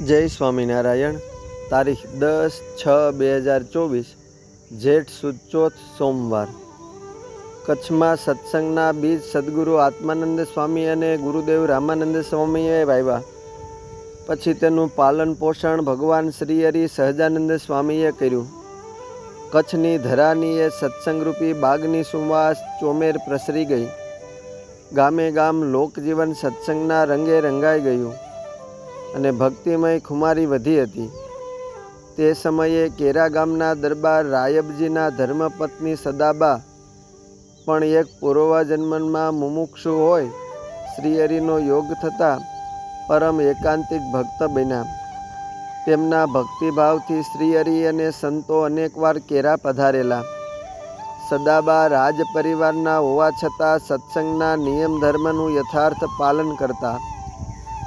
જય સ્વામિનારાયણ. તારીખ 10/6/2024 જેઠ સુદ ચોથ સોમવાર. કચ્છમાં સત્સંગના બીજ સદગુરુ આત્માનંદ સ્વામી અને ગુરુદેવ રામાનંદ સ્વામીએ વાવ્યા. પછી તેનું પાલન પોષણ ભગવાન શ્રી હરિ સહજાનંદ સ્વામીએ કર્યું. કચ્છની ધરાની એ સત્સંગરૂપી બાગની સુવાસ ચોમેર પ્રસરી ગઈ. ગામે ગામ લોકજીવન સત્સંગના રંગે રંગાઈ ગયું અને ભક્તિમય ખુમારી વધી હતી. તે સમયે કેરા ગામના દરબાર રાયબજીના ધર્મપત્ની સદાબા પણ એક પૂર્વજન્મમાં મુમુક્ષુ હોય શ્રીહરિનો યોગ થતાં પરમ એકાંતિક ભક્ત બન્યા. તેમના ભક્તિભાવથી શ્રીહરિ અને સંતો અનેકવાર કેરા પધારેલા. સદાબા રાજ પરિવારના હોવા છતાં સત્સંગના નિયમ ધર્મનું યથાર્થ પાલન કરતા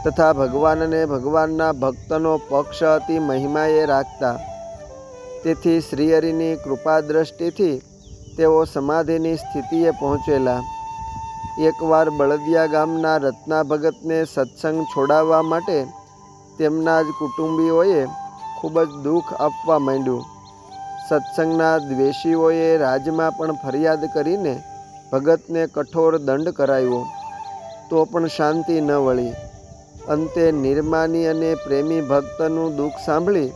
તથા ભગવાન અને ભગવાનના ભક્તનો પક્ષ અતિ મહિમાએ રાખતા. તેથી શ્રીહરિની કૃપા દ્રષ્ટિથી તેઓ સમાધિની સ્થિતિએ પહોંચેલા. એકવાર બળદિયા ગામના રત્ના ભગતને સત્સંગ છોડાવવા માટે તેમના જ કુટુંબીઓએ ખૂબ જ દુઃખ આપવા માંડ્યું. સત્સંગના દ્વેષીઓએ રાજમાં પણ ફરિયાદ કરીને ભગતને કઠોર દંડ કરાવ્યો, તો પણ શાંતિ ન વળી. અંતે નિર્માની અને પ્રેમી ભક્તનું દુઃખ સાંભળી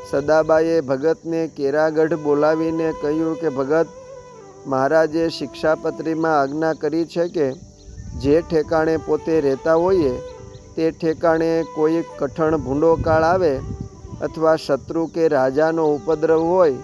સદાબાએ ભગતને કેરાગઢ બોલાવીને કહ્યું કે ભગત, મહારાજે શિક્ષાપત્રીમાં આજ્ઞા કરી છે કે જે ઠેકાણે પોતે રહેતા હોઈએ તે ઠેકાણે કોઈ કઠણ ભૂંડો કાળ આવે અથવા શત્રુ કે રાજાનો ઉપદ્રવ હોય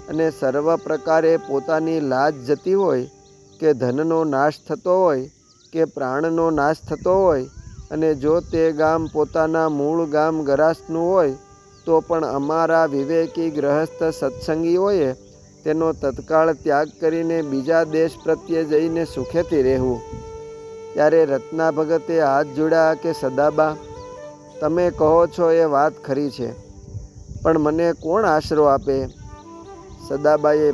અને સર્વ પ્રકારે પોતાની લાજ જતી હોય કે ધનનો નાશ થતો હોય કે પ્રાણનો નાશ થતો હોય અને જો તે ગામ પોતાના મૂળ ગામ ગરાસનું હોય તો પણ અમારા વિવેકી ગ્રહસ્થ સત્સંગીઓએ તેનો તત્કાળ ત્યાગ કરીને બીજા દેશ પ્રત્યે જઈને સુખેથી રહેવું. ત્યારે રત્ના ભગતે હાથ જોડ્યા કે સદાબા, તમે કહો છો એ વાત ખરી છે, પણ મને કોણ આશરો આપે? સદાબાએ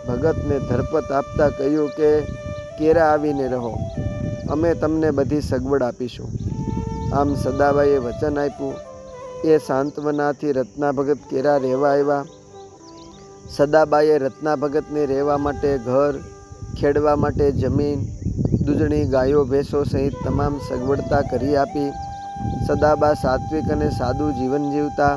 ભગતને ધરપત આપતા કહ્યું કે કેરા આવીને રહો, અમે તમને બધી સગવડ આપીશું. આમ સદાબાએ વચન આપ્યું. એ સાંત્વનાથી રત્ના ભગત કેરા રહેવા આવ્યા. સદાબાએ રત્ના ભગતને રહેવા માટે ઘર, ખેડવા માટે જમીન, દૂધણી ગાયો ભેંસો સહિત તમામ સગવડતા કરી આપી. સદાબા સાત્વિક અને સાદું જીવન જીવતા.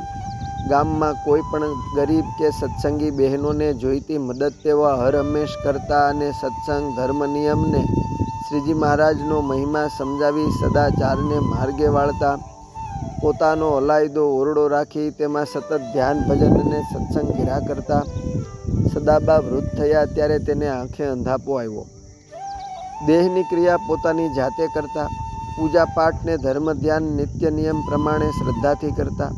ગામમાં કોઈ પણ ગરીબ કે સત્સંગી બહેનોને જોઈતી મદદ તેઓ હર હંમેશ કરતા અને સત્સંગ ધર્મ નિયમને શ્રીજી મહારાજનો મહિમા સમજાવી સદાચારને માર્ગે વાળતા. પોતાનો અલાયદો ઓરડો રાખી તેમાં સતત ધ્યાન ભજન અને સત્સંગ કર્યા કરતા. સદાબા વૃદ્ધ થયા ત્યારે તેને આંખે અંધાપો આવ્યો. દેહની ક્રિયા પોતાની જાતે કરતા. પૂજા પાઠને ધર્મ ધ્યાન નિત્ય નિયમ પ્રમાણે શ્રદ્ધાથી કરતા.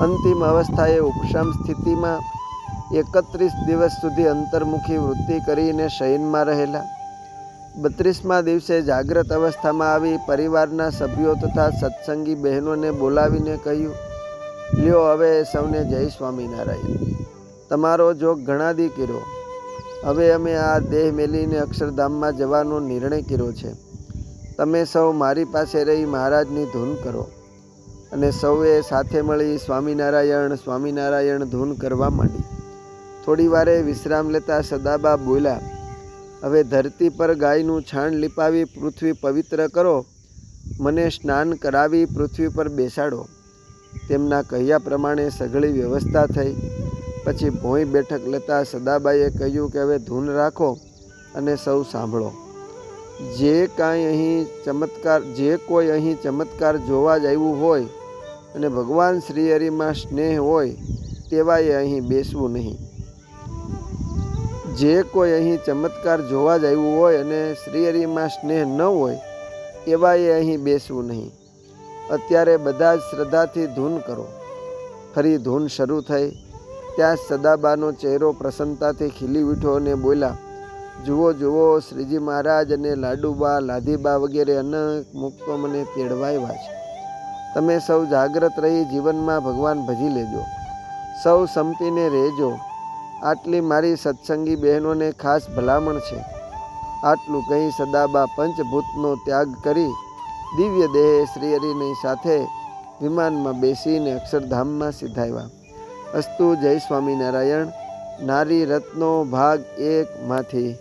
અંતિમ અવસ્થાએ ઉપશમ સ્થિતિમાં 31 દિવસ સુધી અંતર્મુખી વૃત્તિ કરીને શયનમાં રહેલા. 32મા દિવસે જાગ્રત અવસ્થામાં આવી પરિવારના સભ્યો તથા સત્સંગી બહેનોને બોલાવીને કહ્યું, લ્યો હવે સૌને જય સ્વામિનારાયણ. તમારો જોગ ઘણા દી કર્યો. હવે અમે આ દેહ મેલીને અક્ષરધામમાં જવાનો નિર્ણય કર્યો છે. તમે સૌ મારી પાસે રહી મહારાજની ધૂન કરો. અને સૌએ સાથે મળી સ્વામિનારાયણ સ્વામિનારાયણ ધૂન કરવા માંડી. થોડી વારે વિશ્રામ લેતા સદાબા બોલ્યા, હવે ધરતી પર ગાયનું છાણ લીપાવી પૃથ્વી પવિત્ર કરો. મને સ્નાન કરાવી પૃથ્વી પર બેસાડો. તેમના કહ્યા પ્રમાણે સઘળી વ્યવસ્થા થઈ. પછી ભોંય બેઠક લેતા સદાબાએ કહ્યું કે હવે ધૂન રાખો અને સૌ સાંભળો. જે કોઈ અહીં ચમત્કાર જોવા જ આવ્યું હોય અને ભગવાન શ્રીહરિમાં સ્નેહ હોય તેવાએ અહીં બેસવું નહીં. જે કોઈ અહીં ચમત્કાર જોવા જ આવ્યું હોય અને શ્રીહરિમાં સ્નેહ ન હોય એવાએ અહીં બેસવું નહીં. અત્યારે બધા જ શ્રદ્ધાથી ધૂન કરો. ફરી ધૂન શરૂ થઈ. ત્યાં સદાબાનો ચહેરો પ્રસન્નતાથી ખીલી ઉઠ્યો અને બોલ્યા, જુઓ જુઓ, શ્રીજી મહારાજ અને લાડુબા લાધીબા વગેરે અનેક મુક્તો મને તેડવા આવ્યા છે. તમે સૌ જાગ્રત રહી જીવનમાં ભગવાન ભજી લેજો. સૌ સંપીને રહેજો. આટલી મારી સત્સંગી બહેનોને ખાસ ભલામણ છે. આટલું કહી સદાબા પંચભૂતનો ત્યાગ કરી દિવ્ય દેહે શ્રીહરિની સાથે વિમાનમાં બેસીને અક્ષરધામમાં સીધાવ્યા. અસ્તુ. જય સ્વામિનારાયણ. નારી રત્નો ભાગ 1 માંથી